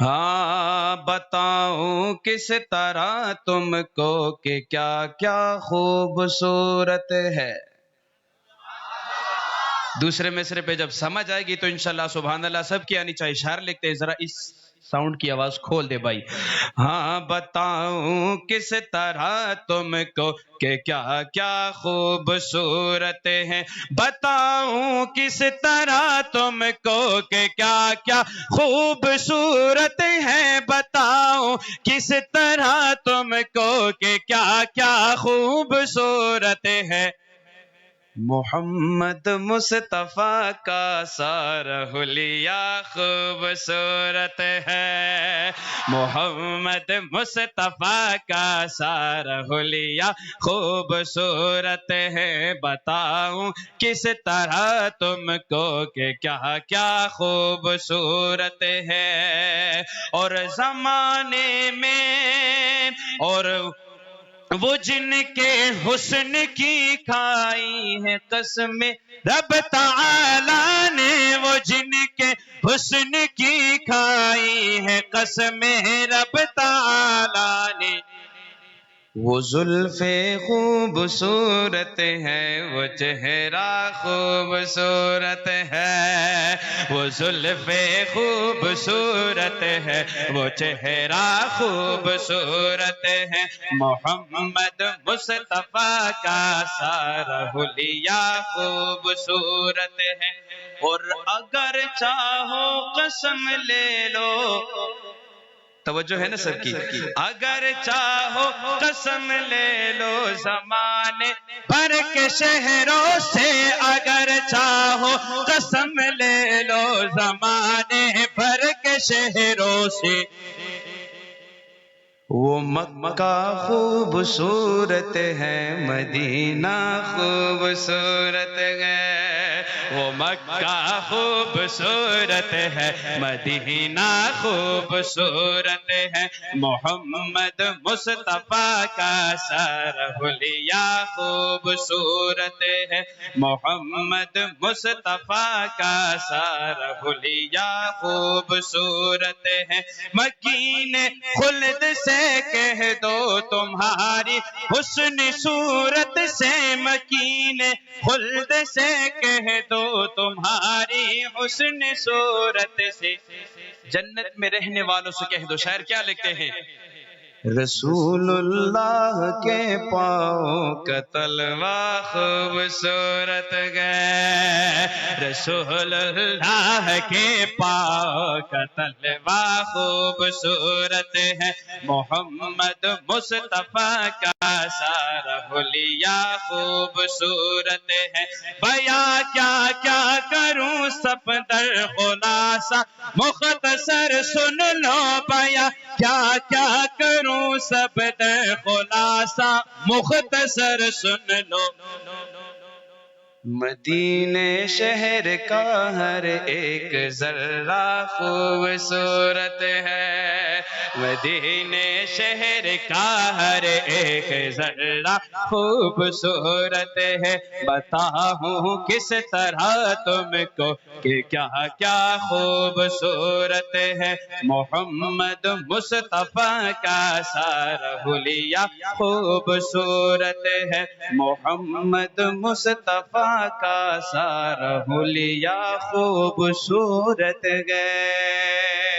ہاں بتاؤں کس طرح تم کو کہ کیا کیا خوبصورت ہے. دوسرے مصرے پہ جب سمجھ آئے گی تو انشاءاللہ سبحان اللہ سب کی آنی چاہیے. اشعار لکھتے ہیں, ذرا اس ساؤنڈ کی آواز کھول دے بھائی. ہاں بتاؤں کس طرح تم کو کہ کیا کیا خوبصورت ہے. بتاؤں کس طرح تم کو کہ کیا کیا خوبصورت ہے. بتاؤں کس طرح تم کو کہ کیا کیا خوبصورت ہے. محمد مصطفیٰ کا سارا حلیہ خوبصورت ہے. محمد مصطفیٰ کا سارا حلیہ خوبصورت ہے. بتاؤں کس طرح تم کو کہ کیا کیا خوبصورت ہے. اور زمانے میں اور وہ جن کے حسن کی کھائی ہے قسمیں رب تعالی نے. وہ جن کے حسن کی کھائی ہے قسمیں رب تعالی نے. وہ زلفیں خوبصورت ہے, وہ چہرہ خوبصورت ہے. وہ زلفیں خوبصورت ہے, وہ چہرہ خوبصورت ہے. محمد مصطفیٰ کا سارا حلیہ خوبصورت ہے. اور اگر چاہو قسم لے لو, توجہ ہے نا سب کی, اگر چاہو قسم لے لو زمانے بھر کے شہروں سے. اگر چاہو قسم لے لو زمانے بھر کے شہروں سے. وہ مکہ خوبصورت ہے, مدینہ خوبصورت ہے. وہ مکہ خوبصورت ہے, مدینہ خوبصورت ہے. محمد مصطفیٰ کا سارا حلیہ خوبصورت ہے. محمد مصطفیٰ کا سارا حلیہ خوبصورت ہے. مکین خلد سے کہہ دو تمہاری حسن صورت سے. مکین خلد سے کہہ دو تمہاری حسن صورت سے. جنت میں رہنے والوں سے کہہ دو. شاعر کیا لکھتے ہیں, رسول اللہ کے پاؤں کا تلوا خوبصورت ہے. رسول اللہ کے پاؤں کا تلوا خوبصورت ہے. محمد مصطفیٰ کا سارا حلیہ خوبصورت ہے. بیاں کیا کیا کروں سب در خلاصہ مختصر سن لو. بیاں کیا کیا کروں سب در خلاصہ مختصر سن لو. مدینے شہر کا ہر ایک ذرہ خوبصورت ہے. مدینے شہر کا ہر ایک ذرہ خوبصورت ہے. بتاؤں کس طرح تم کو کہ کیا کیا خوبصورت ہے. محمد مصطفیٰ کا سارا حلیہ خوبصورت ہے. محمد مصطفیٰ کا سارا حلیہ خوبصورت ہے.